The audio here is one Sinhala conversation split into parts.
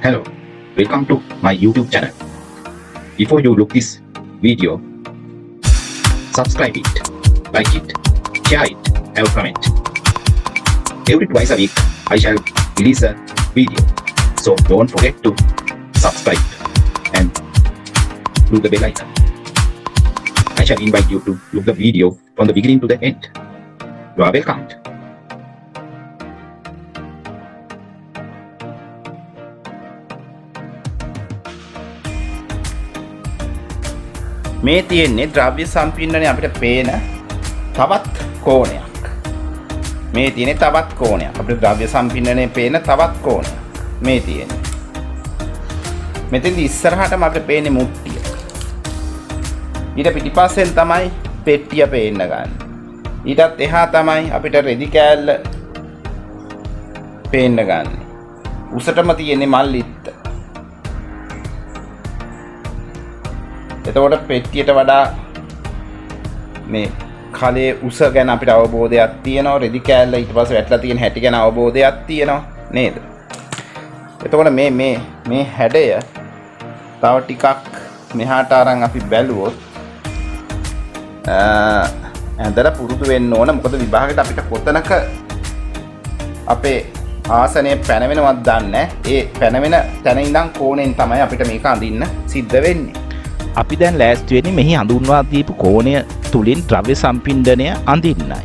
Hello, welcome to my YouTube channel. Before you look this video, subscribe it, like it, share it, have a comment. Every twice a week, I shall release a video. So don't forget to subscribe and do the bell icon. I shall invite you to look the video from the beginning to the end. You are welcome. මේ තියෙන්නේ ද්‍රව්‍ය සම්පින්ඩනය අපිට පේන තවත් කෝණයක්. මේ තියෙන්නේ තවත් කෝණයක්. අපිට ද්‍රව්‍ය සම්පින්ඩනයේ පේන තවත් කෝණයක්. මේ තියෙන්නේ. මෙතෙන්දි ඉස්සරහටම අපිට පේන්නේ මුට්ටිය. ඊට පිටිපස්සෙන් තමයි පෙට්ටිය පේන්න ගන්න. ඊටත් එහා තමයි අපිට රෙදි කෑල්ල පේන්න ගන්න. උසටම තියෙන්නේ මල්ලිත්ත. එතකොට පෙට්ටියට වඩා මේ කලේ උස ගැන අපිට අවබෝධයක් තියෙනවා. රෙදි කෑල්ල ඊට පස්සේ වැටලා තියෙන හැටි ගැන අවබෝධයක් තියෙනවා නේද? එතකොට මේ හැඩය තව ටිකක් මෙහාට අරන් අපි බැලුවොත් ඇඳලා පුරුදු වෙන්න ඕන. මොකද විභාගයට අපිට කොතනක අපේ ආසනය පැනවෙනවත් දන්නේ. ඒ පැනවෙන තැන ඉඳන් කෝණයෙන් තමයි අපිට මේක අඳින්න සිද්ධ වෙන්නේ. අපි දැන් ලෑස්ති වෙන්නේ මෙහි හඳුන්වා දීපු කෝණය තුලින් ද්‍රව්‍ය සම්පින්ඩනය අඳින්නයි.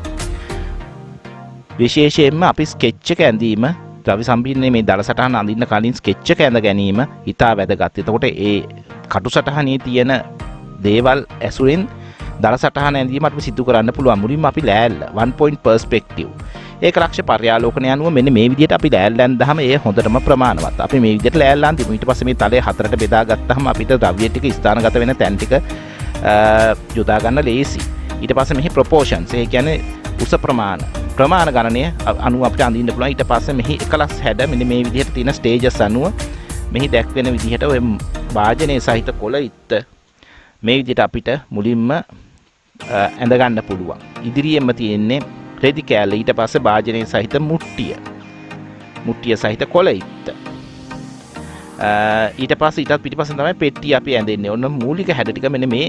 විශේෂයෙන්ම අපි ස්කෙච් එක ඇඳීම ද්‍රව්‍ය සම්පින්ඩනයේ මේ දල සටහන අඳින්න කලින් ස්කෙච් එක ඇඳ ගැනීම ඉතා වැදගත්. එතකොට ඒ කටු සටහනේ තියෙන දේවල් ඇසුරෙන් දල සටහන ඇඳීම අපිට සිදු කරන්න පුළුවන්. මුලින්ම අපි ලෑල්ල 1 point perspective ඒක ලක්ෂ්‍ය පර්යාලෝකණය අනුව මෙන්න මේ විදිහට අපි ලෑල්ල ඇඳහම ඒ හොඳටම ප්‍රමාණවත්. අපි මේ විදිහට ලෑල්ල අඳිමු. ඊට පස්සේ මේ තලය හතරට බෙදා ගත්තාම අපිට ද්‍රව්‍ය ටික ස්ථානගත වෙන තැන් ටික යොදා ගන්න ලේසි. ඊට පස්සේ මෙහි proportions ඒ කියන්නේ උස ප්‍රමාණ ගණනය අනුව අපිට අඳින්න පුළුවන්. ඊට පස්සේ මෙහි එකලස් හැඩ මෙන්න මේ විදිහට තියෙන stages අනුව මෙහි දැක්වෙන විදිහට ඔය වාජනයේ සහිත කොළ ඉත්ත මේ විදිහට අපිට මුලින්ම ඇඳ ගන්න පුළුවන්. ඉදිරියෙන්ම තියෙන්නේ රෙදි කෑල්ල, ඊට පස්සේ භාජනයේ සහිත මුට්ටිය සහිත කොළ ඉත්ත. ඊට පස්සේ ඊටත් පිටිපස්සෙන් තමයි පෙට්ටිය අපි ඇඳෙන්නේ. ඔන්න මූලික හැඩ ටික මෙන්න මේ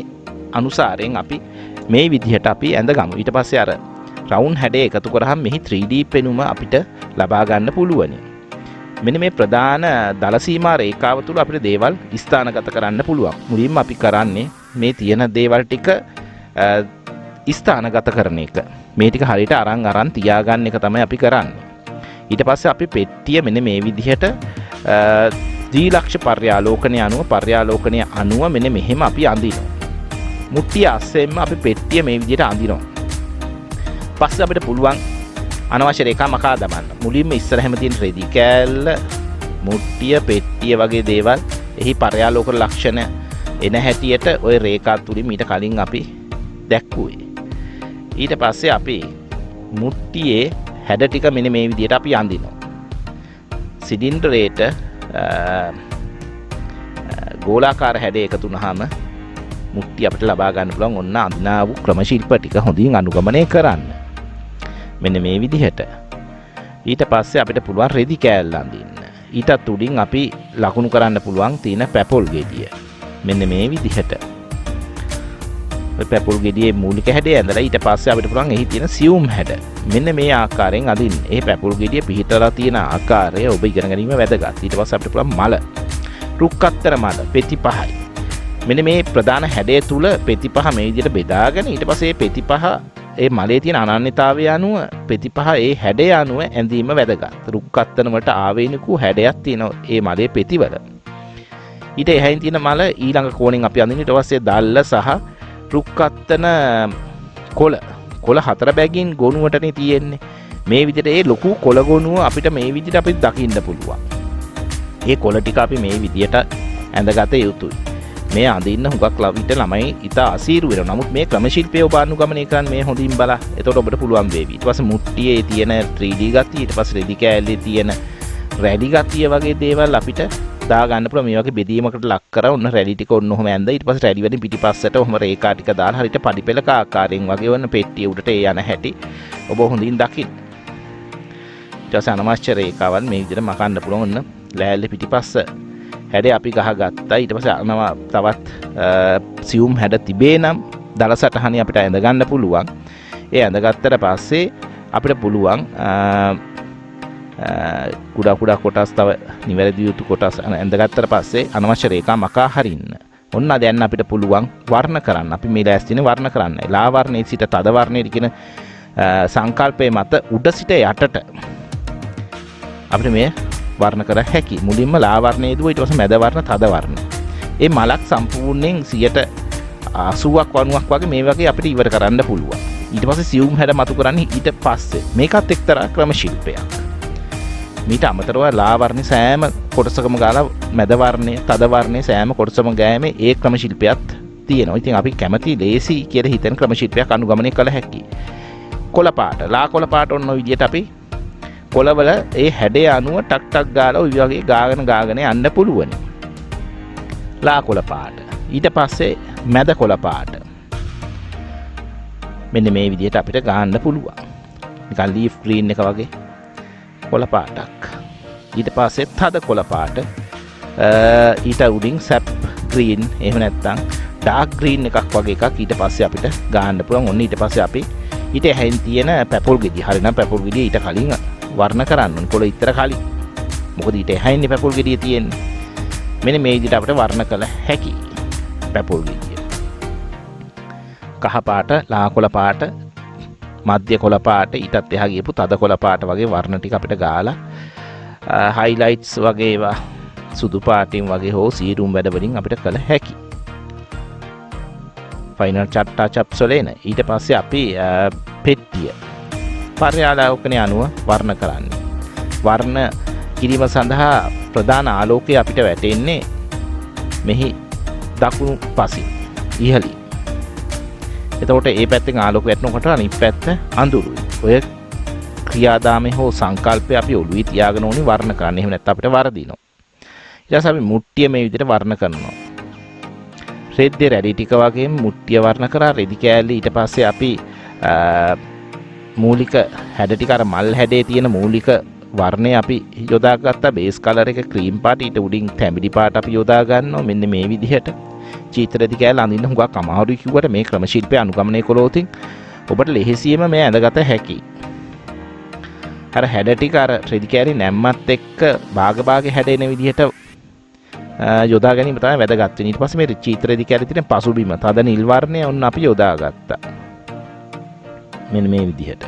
අනුසාරයෙන් අපි මේ විදිහට අපි ඇඳ ගමු. ඊට පස්සේ අර රවුන්ඩ් හැඩය එකතු කරාම මෙහි 3D පෙනුම අපිට ලබා ගන්න පුළුවන්. මෙන්න මේ ප්‍රධාන දල සීමා රේඛාව තුල අපිට දේවල් ස්ථානගත කරන්න පුළුවන්. මුලින්ම අපි කරන්නේ මේ තියෙන දේවල් ටික ස්ථානගත කරන එක. මේ ටික හරියට අරන් තියාගන්න එක තමයි අපි කරන්නේ. ඊට පස්සේ අපි පෙට්ටිය මෙන්න මේ විදිහට ද්විලක්ෂ පර්යාලෝකණය අනුව මෙන්න මෙහෙම අපි අඳිනවා. මුට්ටිය අස්සෙන්ම අපි පෙට්ටිය මේ විදිහට අඳිනවා. පස්සේ අපිට පුළුවන් අනවශ්‍ය රේඛා මකා දමන්න. මුලින්ම ඉස්සරහම තියෙන රෙදි කෑල්ල, මුට්ටිය, පෙට්ටිය වගේ දේවල් එහි පර්යාලෝක ලක්ෂණ එන හැටියට ওই රේඛා තුලින් ඊට කලින් අපි දැක්කුවේ. ඊට පස්සේ අපි මුට්ටියේ හැඩ ටික මෙන්න මේ විදිහට අපි අඳිනවා. සිලින්ඩරේට ගෝලාකාර හැඩ එකතු වුනහම මුට්ටිය අපිට ලබා ගන්න පුළුවන්. ඔන්න අඳිනා වූ ක්‍රමශිල්ප ටික හොඳින් අනුගමනය කරන්න. මෙන්න මේ විදිහට. ඊට පස්සේ අපිට පුළුවන් රෙදි කෑල්ල අඳින්න. ඊටත් උඩින් අපි ලකුණු කරන්න පුළුවන් තියෙන පැපොල් ගෙඩිය. මෙන්න මේ විදිහට. පැපොල් ගෙඩියේ මූලික හැඩය ඇඳලා ඊට පස්සේ අපිට පුළුවන් එහි තියෙන සියුම් හැඩ මෙන්න මේ ආකාරයෙන් අඳින්න. ඒ පැපොල් ගෙඩිය පිහිටලා තියෙන ආකාරය ඔබ ඉගෙන ගැනීම වැදගත්. ඊට පස්සේ අපිට පුළුවන් මල, රුක්කත්තර මල, පෙති පහයි. මෙන්න මේ ප්‍රධාන හැඩය තුල පෙති පහ මේ විදිහට බෙදාගෙන ඊට පස්සේ පෙති පහ ඒ මලේ තියෙන අනන්‍යතාවය අනුව පෙති පහ ඒ හැඩය අනුව ඇඳීම වැදගත්. රුක්කත්තන වලට ආවේනික වූ හැඩයක් තියෙනවා ඒ මලේ පෙතිවල. ඊට එහයින් තියෙන මල ඊළඟ කෝණයෙන් අපි අඳින්න. ඊට පස්සේ දැල්ල සහ රුක්කත්තන කොළ හතර බැගින් ගොනුවටනේ තියෙන්නේ. මේ විදිහට ඒ ලොකු කොළ ගොනුව අපිට මේ විදිහට අපි දකින්න පුළුවන්. ඒ කොළ ටික අපි මේ විදිහට ඇඳගත යුතුයි. මේ අඳින්න හුඟක් විට ළමයි ඉතා අසීරු වෙනවා. නමුත් මේ ක්‍රමශිල්පය ඔබ අනුගමනය කරන්න මේ හොඳින් බලා. එතකොට ඔබට පුළුවන් වේවි. ඊට පස්සේ මුට්ටියේ තියෙන 3D ගතිය, ඊට පස්සේ රෙදි කෑල්ලේ තියෙන රැලි ගතිය වගේ දේවල් අපිට දා ගන්න පුළුවන්. මේ වගේ බෙදීමකට ලක් කරා ඔන්න රැලි ටික ඔන්න ඔහම ඇඳලා ඊට පස්සේ රැලි වලින් පිටිපස්සට ඔහම රේඛා ටික දාලා හරියට පඩිපෙලක ආකාරයෙන් වගේ වන්න පෙට්ටිය උඩට ඒ යන හැටි ඔබ හොඳින් දකින්න. ඊට පස්සේ අනවශ්‍ය රේඛාවන් මේ විදිහට මකන්න පුළුවන්. ඔන්න ලෑල්ලේ පිටිපස්ස හැඩේ අපි ගහගත්තා. ඊට පස්සේ අනවා තවත් සියුම් හැඩ තිබේ නම් දල සටහනේ අපිට ඇඳ ගන්න පුළුවන්. ඒ ඇඳගත්තට පස්සේ අපිට පුළුවන් කුඩා කොටස් තව නිවැරදි යුතු කොටස් ඇඳගත්තට පස්සේ අනවශ්‍ය රේඛා මකා හරින්න. ඔන්න දැන් අපිට පුළුවන් වර්ණ කරන්න. අපි මේ ලෑස්තිනේ වර්ණ කරන්නයි. ලා වර්ණයේ සිට තද වර්ණයට කියන සංකල්පයේ මත උඩ සිට යටට අපිට මේ වර්ණ කර හැකි. මුලින්ම ලා වර්ණයේ දුව ඊට පස්සේ මැද වර්ණ තද වර්ණ. මේ මලක් සම්පූර්ණයෙන් 80ක් 90ක් වගේ මේ වගේ අපිට ඉවර කරන්න පුළුවන්. ඊට පස්සේ සියුම් හැඩ මතු කරන්නේ ඊට පස්සේ. මේකත් එක්තරා ක්‍රම ශිල්පයක්. මීට අමතරව ලා වර්ණේ සෑම කොටසකම ගාලා මැද වර්ණයේ තද වර්ණයේ සෑම කොටසම ගෑමේ ඒ ක්‍රම ශිල්පයක් තියෙනවා. ඉතින් අපි කැමති ලේසි කියලා හිතෙන ක්‍රම ශිල්පයක් අනුගමනය කළ හැකියි. කොළ පාට ලා කොළ පාට ඔන්න ඔය විදිහට අපි කොළවල ඒ හැඩය අනුව ටක් ගාලා ඔය වගේ ගාගෙන යන්න පුළුවන්. ලා කොළ පාට. ඊට පස්සේ මැද කොළ පාට. මෙන්න මේ විදිහට අපිට ගන්න පුළුවන්. නිකන් ලීෆ් ග්‍රීන් එක වගේ කොළ පාටක්. ඊට පස්සේ තද කොළ පාට. ඊට උඩින් සැප් ග්‍රීන් එහෙම නැත්නම් ඩාර්ක් ග්‍රීන් එකක් වගේ එකක් ඊට පස්සේ අපිට ගන්න පුළුවන්. ඔන්න ඊට පස්සේ අපි ඊට හැයින් තියෙන පැපොල් ගෙඩිය. හරිනම් පැපොල් ගෙඩිය ඊට කලින් වර්ණ කරන්න ඕනේ. කොළ ඉතර කලින්. මොකද ඊට හැයින්නේ පැපොල් ගෙඩිය තියෙන්නේ. මෙන්න මේ විදිහට අපිට වර්ණ කළ හැකි පැපොල් ගෙඩිය. කහ පාට, ලා කොළ පාට, මධ්‍ය කොළ පාට, ඊටත් එහා ගියපු තද කොළ පාට වගේ වර්ණ ටික අපිට ගාලා highlights වගේ ඒවා සුදු පාටින් වගේ හෝ සීරුම් වැඩ වලින් අපිට කළ හැකි. ෆයිනල් touch-ups වල එන. ඊට පස්සේ අපි පෙට්ටිය පර්යාලෝකනයේ අනුව වර්ණ කරන්නේ. වර්ණ කිරීම සඳහා ප්‍රධාන ආලෝකය අපිට වැටෙන්නේ මෙහි දකුණු පසින් ඉහළින්. එතකොට ඒ පැත්තෙන් ආලෝක වැටෙනකොට අනිත් පැත්ත අඳුරුයි. ඔය ක්‍රියාදාමයේ හෝ සංකල්පය අපි ඔළුවේ තියාගෙන ඕනි වර්ණ කරන්න. එහෙම නැත්නම් අපිට වරදිනවා. ඊට පස්සේ අපි මුට්ටිය මේ විදිහට වර්ණ කරනවා. රෙද්දේ රැලි ටික වගේම මුට්ටිය වර්ණ කරා. රෙදි කෑල්ල ඊට පස්සේ අපි මූලික හැඩ ටික අර මල් හැඩේ තියෙන මූලික වර්ණය අපි යොදාගත්තා. බේස් කලර් එක ක්‍රීම් පාට. ඊට උඩින් තැඹිලි පාට අපි යොදා ගන්නවා. මෙන්න මේ විදිහට. චීතරදි කෑල්ල අඳින්න හුඟක් අමාරුයි කිව්වට මේ ක්‍රම ශිල්පය අනුගමනය කළොත් ඔබට ලෙහෙසියෙම මේ ඇඳගත හැකියි. අර හැඩ ටික අර රෙදි කෑලි නැම්මත් එක්ක භාග හැඩෙන විදිහට යොදා ගැනීම තමයි වැදගත් වෙන්නේ. ඊට පස්සේ මේ චීතරදි කෑලි තියෙන පසුබිම තද නිල් වර්ණය ඔන්න අපි යොදාගත්තා. මෙන්න මේ විදිහට.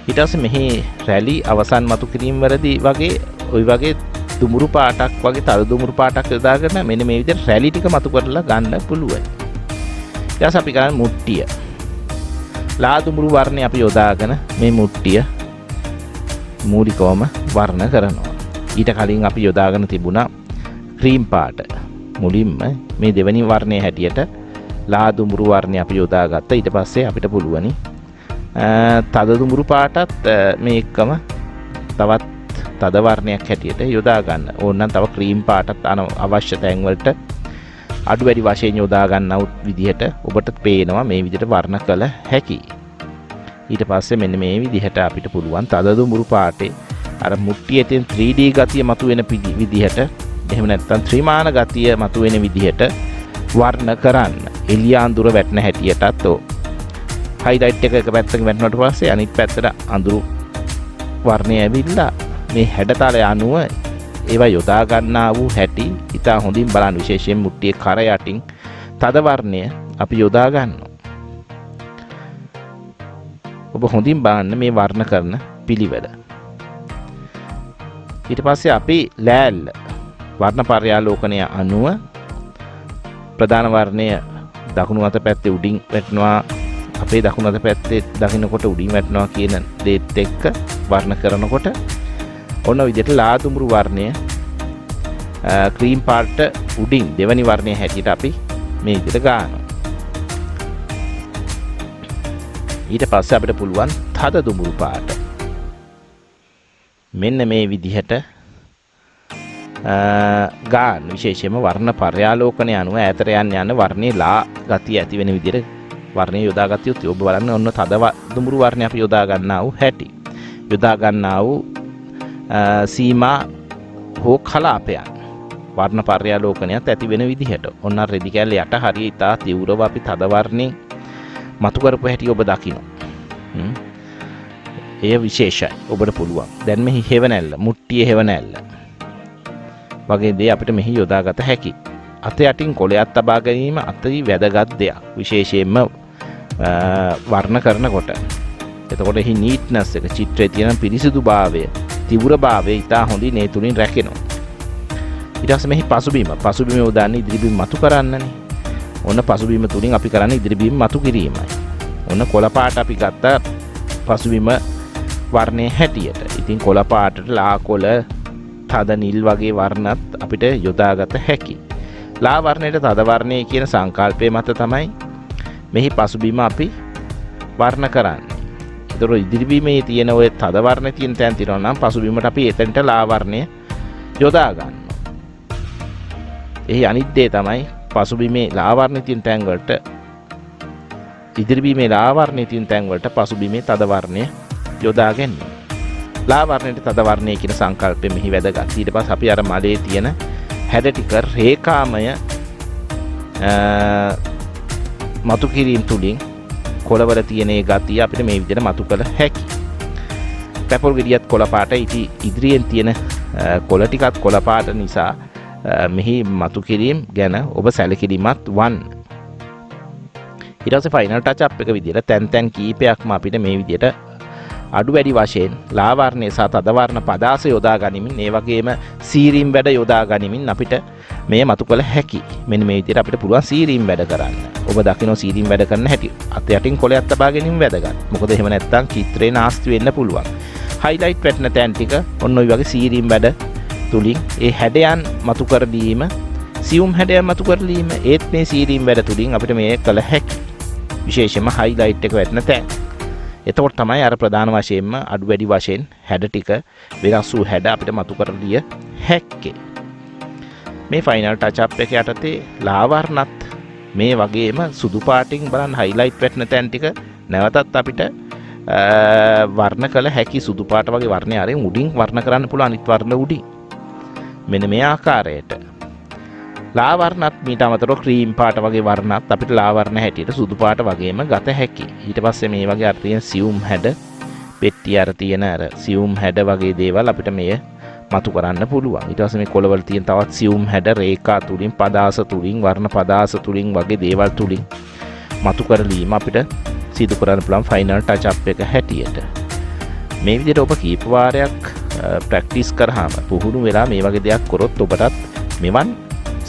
ඊට පස්සේ මෙහි රැලි අවසන් මතු කිරීම වලදී වගේ ওই වගේ දුමුරු පාටක් වගේ තද දුමුරු පාටක් යොදාගෙන මෙන්න මේ විදිහට රැලි ටික මතු කරලා ගන්න පුළුවන්. ඊට පස්සේ අපි කරන්නේ මුට්ටිය. ලා දුමුරු වර්ණය අපි යොදාගෙන මේ මුට්ටිය මූලිකවම වර්ණ කරනවා. ඊට කලින් අපි යොදාගෙන තිබුණා ක්‍රීම් පාට. මුලින්ම මේ දෙවෙනි වර්ණයේ හැටියට ලා දුමුරු වර්ණය අපි යොදාගත්තා. ඊට පස්සේ අපිට පුළුවනි තද දුමුරු පාටත් මේ එක්කම තවත් තද වර්ණයක් හැටියට යොදා ගන්න. ඕනනම් තව ක්‍රීම් පාටත් අවශ්‍ය තැන් වලට අඩු වැඩි වශයෙන් යොදා ගන්නවුත් විදිහට ඔබට පේනවා මේ විදිහට වර්ණ කළ හැකියි. ඊට පස්සේ මෙන්න මේ විදිහට අපිට පුළුවන් තද දුමුරු පාටේ අර මුට්ටියේ තියෙන 3D ගතිය මතුවෙන විදිහට එහෙම නැත්නම් ත්‍රිමාන ගතිය මතුවෙන විදිහට වර්ණ කරන්න. එළිය අඳුර වැටෙන හැටියටත් highlight එක පැත්තකින් වැටුණාට පස්සේ අනිත් පැත්තට අඳුරු වර්ණය ඇවිල්ලා මේ හැඩතල අනුව ඒවා යොදා ගන්නා වූ හැටි ඉතා හොඳින් බලන්න. විශේෂයෙන් මුට්ටියේ කර යටින් තද වර්ණය අපි යොදා ගන්නවා. ඔබ හොඳින් බලන්න මේ වර්ණ කරන පිළිවෙල. ඊට පස්සේ අපි ලෑල්ල වර්ණ පර්යාලෝකනය අනුව ප්‍රධාන වර්ණය දකුණු අත පැත්තේ උඩින් වැටෙනවා. අපේ දකුණු අත පැත්තේ දකින්නකොට උඩින් වැටෙනවා කියන දේත් එක්ක වර්ණ කරනකොට ඔන්න විදිහට ලා දුමුරු වර්ණය ක්‍රීම් පාට උඩින් දෙවනි වර්ණයේ හැටියට අපි මේ විදිහට ගන්නවා. ඊට පස්සේ අපිට පුළුවන් තද දුමුරු පාට මෙන්න මේ විදිහට ගන්න. විශේෂයෙන්ම වර්ණ පර්යාලෝකනය අනුව ඈතට යන වර්ණේ ලා ගතිය ඇති වෙන විදිහට වර්ණය යොදා ගතියොත් ඔබ බලන්න ඔන්න තද දුමුරු වර්ණය අපි යොදා ගන්නා වූ හැටි. යොදා ගන්නා වූ සීමා හෝ කලාපයන් වර්ණ පර්යාලෝකනයත් ඇති වෙන විදිහට ඔන්න රෙදි කැල්ල යට හරිය ඉතා තීව්‍රව අපි තද වර්ණයෙන් මතු කරපු හැටි ඔබ දකිනවා. එය විශේෂයි. ඔබට පුළුවන්. දැන් මෙහි හෙවණැල්ල, මුට්ටියේ හෙවණැල්ල වගේ දේ අපිට මෙහි යොදාගත හැකියි. අත යටින් කොළයක් තබා ගැනීම අති වැදගත් දෙයක්. විශේෂයෙන්ම වර්ණ කරනකොට. එතකොට එහි නීට්නස් එක, චිත්‍රයේ තියෙන පිරිසිදුභාවය, තීව්‍රභාවය ඉතා හොඳින් ඒ තුලින් රැකෙනවා. ඊට පස්සේ මෙහි පසුබිම යොදාන්නේ ඉදිරිබිම් මතු කරන්නනේ. ඔන්න පසුබිම තුලින් අපි කරන්නේ ඉදිරිබිම් මතු කිරීමයි. ඔන්න කොළ පාට අපි ගත්ත පසුබිම වර්ණයේ හැටියට. ඉතින් කොළ පාටට ලා කොළ, තද නිල් වගේ වර්ණත් අපිට යොදාගත හැකියි. ලා වර්ණයට තද වර්ණයේ කියන සංකල්පය මත තමයි මෙහි පසුබිම අපි වර්ණ කරන්නේ. ඒතර ඉදිරිබිමේ තියෙන ඔය තද වර්ණ තියෙන තැන් තියෙනවා නම් පසුබිමට අපි එතනට ලා වර්ණය යොදා ගන්නවා. එහි අනිත් දේ තමයි පසුබිමේ ලා වර්ණ තියෙන තැන් වලට ඉදිරිබිමේ ලා වර්ණයේ තියෙන තැන් වලට පසුබිමේ තද වර්ණය යොදා ගැනීම. ලා වර්ණයට තද වර්ණය කියන සංකල්පය මෙහි වැදගත්. ඊට පස්සේ අපි අර මලේ තියෙන හැඩ ටික රේඛාමය මතු කිරීම තුලින් කොළවල තියෙන ඒ ගතිය අපිට මේ විදිහට මතු කළ හැකියි. පැපොල් ගෙඩියත් කොළ පාට, ඉදිරියෙන් තියෙන කොළ ටිකත් කොළ පාට නිසා මෙහි මතු කිරීම ගැන ඔබ සැලකිලිමත් වන්න. ඊට පස්සේ ෆයිනල් ටච් අප් එක විදිහට තැන් කීපයක්ම අපිට මේ විදිහට අඩු වැඩි වශයෙන් ලා වර්ණය සහ තද වර්ණ පදාස යොදා ගනිමින් ඒ වගේම සීරීම් වැඩ යොදා ගනිමින් අපිට මේ මතු කළ හැකි. මෙන්න මේ විදිහට අපිට පුළුවන් සීරීම් වැඩ කරන්න. ඔබ දකින්න සීරීම් වැඩ කරන හැටි. අත යටින් කොළයක් තබා ගැනීම වැදගත්. මොකද එහෙම නැත්නම් චිත්‍රේ නාස්ති වෙන්න පුළුවන්. හයිලයිට් වැටෙන තැන් ටික ඔන්න ඔය වගේ සීරීම් වැඩ තුලින් ඒ හැඩයන් මතු කර දීම, සියුම් හැඩයන් මතු කර දීම ඒත් මේ සීරීම් වැඩ තුලින් අපිට මේ කළ හැකි. විශේෂයෙන්ම හයිලයිට් එක වැටෙන තැන්. එතකොට තමයි අර ප්‍රධාන වශයෙන්ම අඩු වැඩි වශයෙන් හැඩ ටික වෙනස් වූ හැඩ අපිට මතු කර දිය හැක්කේ. මේ ෆයිනල් ටච් අප් එක යටතේ ලා වර්ණත් මේ වගේම සුදු පාටින් බලන්න හයිලයිට් වැටෙන තැන් ටික නැවතත් අපිට වර්ණ කළ හැකි. සුදු පාට වගේ වර්ණය අරින් උඩින් වර්ණ කරන්න පුළුවන් අනිත් වර්ණ උඩින්. මෙන්න මේ ආකාරයට ලා වර්ණත් මීට අමතරව ක්‍රීම් පාට වගේ වර්ණත් අපිට ලා වර්ණ හැටියට සුදු පාට වගේම ගත හැකියි. ඊට පස්සේ මේ වගේ අර තියෙන සියුම් හැඩ පෙට්ටි අර තියෙන අර සියුම් හැඩ වගේ දේවල් අපිට මේ මතු කරන්න පුළුවන්. ඊට පස්සේ මේ කොළවල තියෙන තවත් සියුම් හැඩ රේඛා තුලින්, පදාස තුලින්, වර්ණ පදාස තුලින් වගේ දේවල් තුලින් මතු කරලීම අපිට සිදු කරන්න පුළුවන් ෆයිනල් ටච් අප් එක හැටියට. මේ විදිහට ඔබ කීප වාරයක් ප්‍රැක්ටිස් කරාම පුහුණු වෙලා මේ වගේ දෙයක් කරොත් ඔබටත් මෙවන්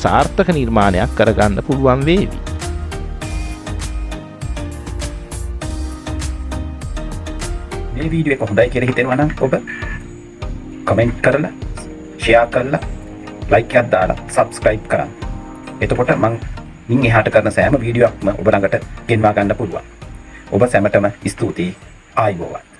සාර්ථක නිර්මාණයක් කරගන්න පුළුවන් වේවි. මේ වීඩියෝ එක හොඳයි කියලා හිතෙනවා නම් ඔබ කමෙන්ට් කරලා, ෂෙයා කරලා, ලයික් එකක් දාලා සබ්ස්ක්‍රයිබ් කරන්න. එතකොට මින් එහාට කරන සෑම වීඩියෝක්ම ඔබ ළඟට ගෙන්වා ගන්න පුළුවන්. ඔබ සැමටම ස්තුතියි. ආයුබෝවන්.